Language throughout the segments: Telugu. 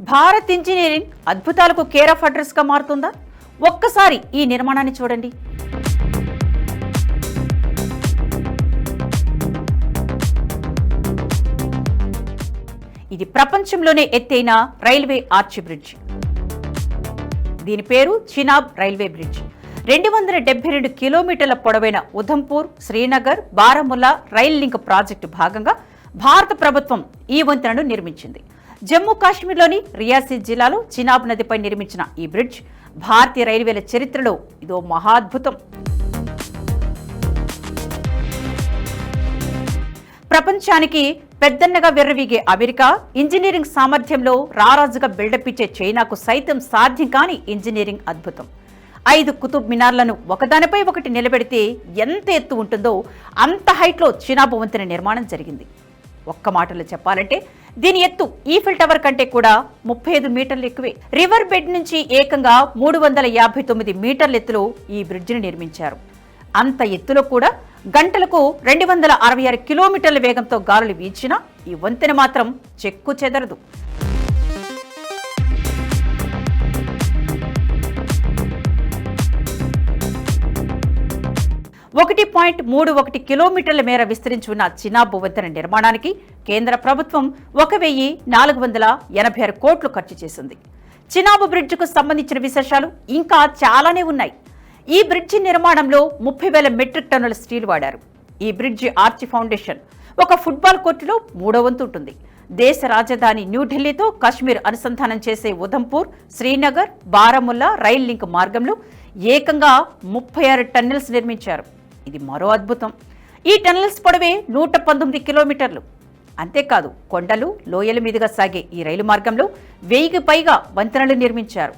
భారత్ ఇంజనీరింగ్ అద్భుతాలకు కేర్ ఆఫ్ అడ్రస్ గా మారుతుందా? ఒక్కసారి ఈ నిర్మాణాన్ని చూడండి. ఇది ప్రపంచంలోనే ఎత్తైన రైల్వే ఆర్చ్ బ్రిడ్జ్. దీని పేరు చినాబ్ రైల్వే బ్రిడ్జ్. 272 కిలోమీటర్ల పొడవైన Udhampur, Srinagar, Baramulla rail link project భాగంగా భారత ప్రభుత్వం ఈ వంతెనను నిర్మించింది. జమ్మూ కాశ్మీర్లోని రియాసీ జిల్లాలో చినాబ్ నదిపై నిర్మించిన ఈ బ్రిడ్జ్ భారతీయ రైల్వేల చరిత్రలో ఇదో మహాద్భుతం. ప్రపంచానికి పెద్దన్నగా విర్రవీగే అమెరికా ఇంజనీరింగ్ సామర్థ్యంలో రారాజుగా బిల్డప్ ఇచ్చే చైనాకు సైతం సాధ్యం కాని ఇంజనీరింగ్ అద్భుతం. 5 కుతుబ్ మినార్లను ఒకదానిపై ఒకటి నిలబెడితే ఎంత ఎత్తు ఉంటుందో అంత హైట్లో చినాబ్ వంతెన నిర్మాణం జరిగింది. ఒక్క మాటలో చెప్పాలంటే దీని ఎత్తు ఈఫిల్ టవర్ కంటే కూడా 35 మీటర్లు ఎక్కువే. రివర్ బెడ్ నుంచి ఏకంగా 359 మీటర్ల ఎత్తులో ఈ బ్రిడ్జిని నిర్మించారు. అంత ఎత్తులో కూడా గంటలకు 266 కిలోమీటర్ల వేగంతో గాలులు వీచినా ఈ వంతెన మాత్రం చెక్కు చెదరదు. .31 కిలోమీటర్ల మేర విస్తరించి ఉన్న చినాబ్ వంతెన నిర్మాణానికి కేంద్ర ప్రభుత్వం 1,486 కోట్లు ఖర్చు చేసింది. చినాబ్ బ్రిడ్జికు సంబంధించిన విశేషాలు ఇంకా చాలానే ఉన్నాయి. ఈ బ్రిడ్జి నిర్మాణంలో 30,000 మెట్రిక్ టన్నుల స్టీల్ వాడారు. ఈ బ్రిడ్జి ఆర్చి ఫౌండేషన్ ఒక ఫుట్బాల్ కోర్టులో 3వ వంతు ఉంటుంది. దేశ రాజధాని న్యూఢిల్లీతో కాశ్మీర్ అనుసంధానం చేసే ఉధంపూర్, శ్రీనగర్, బారాముల్లా రైల్ లింక్ మార్గంలో ఏకంగా 36 టన్నెల్స్ నిర్మించారు. ఇది మరో అద్భుతం. ఈ టన్నెల్స్ పొడవే 119 కిలోమీటర్లు. అంతేకాదు కొండలు, లోయల మీదుగా సాగే ఈ రైలు మార్గంలో 1000కి పైగా వంతెనలు నిర్మించారు.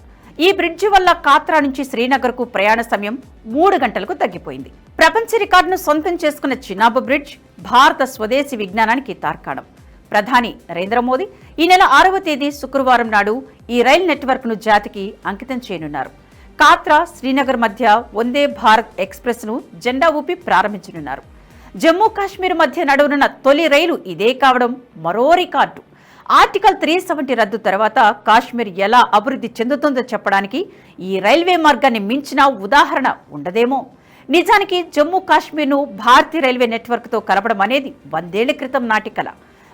ఈ బ్రిడ్జి వల్ల కాత్రా నుంచి శ్రీనగర్కు ప్రయాణ సమయం 3 గంటలకు తగ్గిపోయింది. ప్రపంచ రికార్డును సొంతం చేసుకున్న చినాబ్ బ్రిడ్జ్ భారత స్వదేశీ విజ్ఞానానికి తార్కాణం. ప్రధాని నరేంద్ర మోదీ ఈ నెల 6వ తేదీ శుక్రవారం నాడు ఈ రైల్ నెట్వర్క్ను జాతికి అంకితం చేయనున్నారు. కాత్రా, శ్రీనగర్ మధ్య వందే భారత్ ఎక్స్ప్రెస్ ను జెండా ఊపి ప్రారంభించనున్నారు. జమ్మూ కాశ్మీర్ మధ్య నడవనున్న తొలి రైలు ఇదే కావడం మరో రికార్డు. ఆర్టికల్ 370 రద్దు తర్వాత కాశ్మీర్ ఎలా అభివృద్ధి చెందుతుందో చెప్పడానికి ఈ రైల్వే మార్గాన్ని మించిన ఉదాహరణ ఉండదేమో. నిజానికి జమ్మూ కాశ్మీర్ను భారతీయ రైల్వే నెట్వర్క్తో కలపడం అనేది 100 ఏళ్ల క్రితం నాటి కల.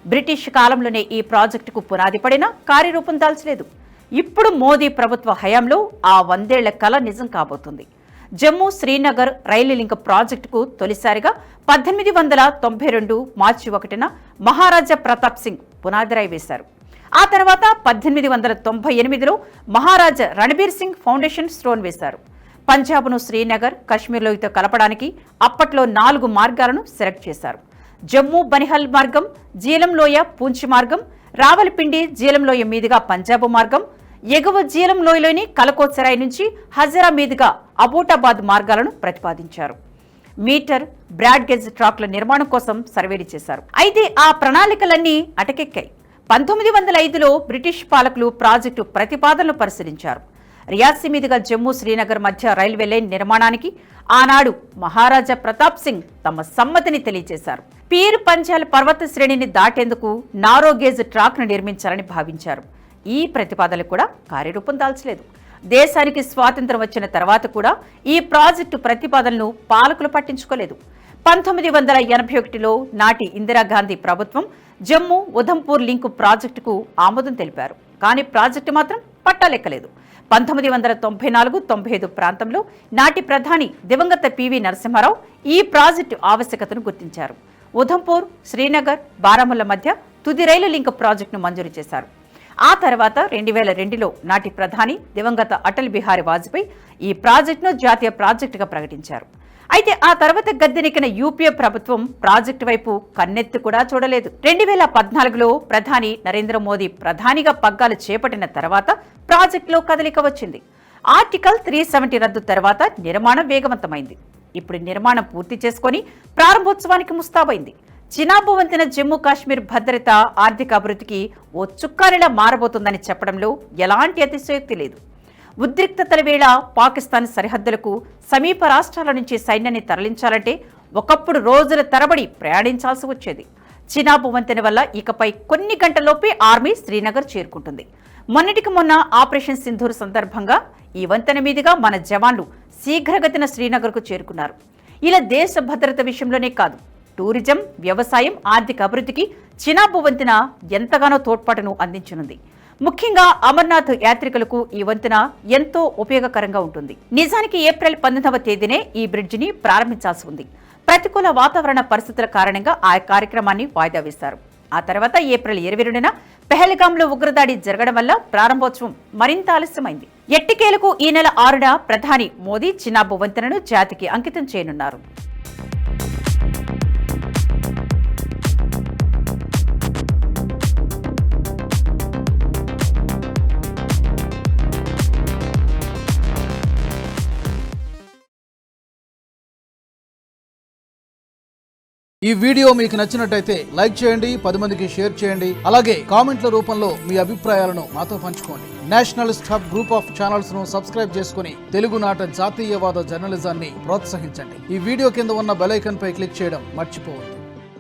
బ్రిటిష్ కాలంలోనే ఈ ప్రాజెక్టుకు పునాది పడినా కార్యరూపం దాల్చలేదు. ఇప్పుడు మోదీ ప్రభుత్వ హయాంలో ఆ 100 ఏళ్ల కల నిజం కాబోతుంది. జమ్మూ శ్రీనగర్ రైలు లింక్ ప్రాజెక్టుకు తొలిసారిగా 1892 మార్చి 1న మహారాజా ప్రతాప్ సింగ్ పునాదిరాయి వేశారు. ఆ తర్వాత 1898లో మహారాజా రణబీర్ సింగ్ ఫౌండేషన్ స్టోన్ వేశారు. పంజాబ్ను శ్రీనగర్, కశ్మీర్లోతో కలపడానికి అప్పట్లో 4 మార్గాలను సెలెక్ట్ చేశారు. జమ్మూ బనిహల్ మార్గం, జీలం లోయ పూంచ్ మార్గం, రావల్పిండి జీలం లోయ మీదుగా పంజాబ్ మార్గం, ఎగువ జీలం లోయలోని కలకోత్సరాయ్ నుంచి హజరా మీదుగా అబోటాబాద్ మార్గాలను ప్రతిపాదించారు. మీటర్, బ్రాడ్ గేజ్ ట్రాక్ల నిర్మాణం కోసం సర్వేలు చేశారు. అయితే ఆ ప్రణాళికలన్నీ అటకెక్కాయి. 1905లో బ్రిటిష్ పాలకులు ప్రాజెక్టు ప్రతిపాదనలు పరిశీలించారు. రియాసీ మీదుగా జమ్మూ శ్రీనగర్ మధ్య రైల్వే లైన్ నిర్మాణానికి ఆనాడు మహారాజా ప్రతాప్ సింగ్ తమ సమ్మతిని తెలియజేశారు. పీర్ పంజాల్ పర్వత శ్రేణిని దాటేందుకు నారో గేజ్ ట్రాక్ ను నిర్మించాలని భావించారు. ఈ ప్రతిపాదనలు కూడా కార్యరూపం దాల్చలేదు. దేశానికి స్వాతంత్ర్యం వచ్చిన తర్వాత కూడా ఈ ప్రాజెక్టు ప్రతిపాదనలు పాలకులు పట్టించుకోలేదు. 1981లో నాటి ఇందిరాగాంధీ ప్రభుత్వం జమ్మూ ఉధంపూర్ లింకు ప్రాజెక్టుకు ఆమోదం తెలిపారు. కానీ ప్రాజెక్టు మాత్రం పట్టాలెక్కలేదు. 1994-95 ప్రాంతంలో నాటి ప్రధాని దివంగత పివి నరసింహారావు ఈ ప్రాజెక్టు ఆవశ్యకతను గుర్తించారు. ఉధంపూర్, శ్రీనగర్, బారాముల్లా మధ్య తుది రైలు లింక్ ప్రాజెక్టును మంజూరు చేశారు. ఆ తర్వాత 2002లో నాటి ప్రధాని దివంగత అటల్ బిహారీ వాజ్పేయి ఈ ప్రాజెక్టును జాతీయ ప్రాజెక్టుగా ప్రకటించారు. అయితే ఆ తర్వాత గద్దెనెక్కిన యూపీఏ ప్రభుత్వం ప్రాజెక్టు వైపు కన్నెత్తి కూడా చూడలేదు. 2014లో ప్రధాని నరేంద్ర మోదీ ప్రధానిగా పగ్గాలు చేపట్టిన తర్వాత ప్రాజెక్టులో కదలిక వచ్చింది. ఆర్టికల్ 370 రద్దు తర్వాత నిర్మాణం వేగవంతమైంది. ఇప్పుడు నిర్మాణం పూర్తి చేసుకుని ప్రారంభోత్సవానికి ముస్తాబైంది. చినాబ్ వంతెన జమ్మూ కాశ్మీర్ భద్రత, ఆర్థిక అభివృద్ధికి ఓ చుక్కానిలా మారబోతుందని చెప్పడంలో ఎలాంటి అతిశయోక్తి లేదు. ఉద్రిక్తతల వేళ పాకిస్తాన్ సరిహద్దులకు సమీప రాష్ట్రాల నుంచి సైన్యాన్ని తరలించాలంటే ఒకప్పుడు రోజుల తరబడి ప్రయాణించాల్సి వచ్చేది. చినాబ్ వంతెన వల్ల ఇకపై కొన్ని గంటల్లోపే ఆర్మీ శ్రీనగర్ చేరుకుంటుంది. మొన్నటికి మొన్న ఆపరేషన్ సింధూర్ సందర్భంగా ఈ వంతెన మీదుగా మన జవాన్లు శీఘ్రగతిన శ్రీనగర్కు చేరుకున్నారు. ఇలా దేశ భద్రత విషయంలోనే కాదు, టూరిజం, వ్యవసాయం, ఆర్థిక అభివృద్ధికి చినాబ్ వంతెన ఎంతగానో తోడ్పాటును అందించనుంది. ముఖ్యంగా అమర్నాథ్ యాత్రికులకు ఈ వంతెన ఎంతో ఉపయోగకరంగా ఉంటుంది. నిజానికి ఏప్రిల్ 19వ తేదీనే ఈ బ్రిడ్జిని ప్రారంభించాల్సి ఉంది. ప్రతికూల వాతావరణ పరిస్థితుల కారణంగా ఆ కార్యక్రమాన్ని వాయిదా వేశారు. ఆ తర్వాత ఏప్రిల్ 22న పెహల్గాంలో ఉగ్రదాడి జరగడం వల్ల ప్రారంభోత్సవం మరింత ఆలస్యమైంది. ఎట్టికేలకు ఈ నెల 6న ప్రధాని మోదీ చినాబ్ వంతెనను జాతికి అంకితం చేయనున్నారు. ఈ వీడియో మీకు నచ్చినట్టయితే లైక్ చేయండి, 10 మందికి షేర్ చేయండి. అలాగే కామెంట్ల రూపంలో మీ అభిప్రాయాలను మాతో పంచుకోండి. Nationalist hub group of channels ను సబ్స్క్రైబ్ చేసుకుని తెలుగునాట జాతీయవాద జర్నలిజాన్ని ప్రోత్సహించండి. ఈ వీడియో కింద ఉన్న బెల్ ఐకాన్ పై క్లిక్ చేయడం మర్చిపోవద్దు.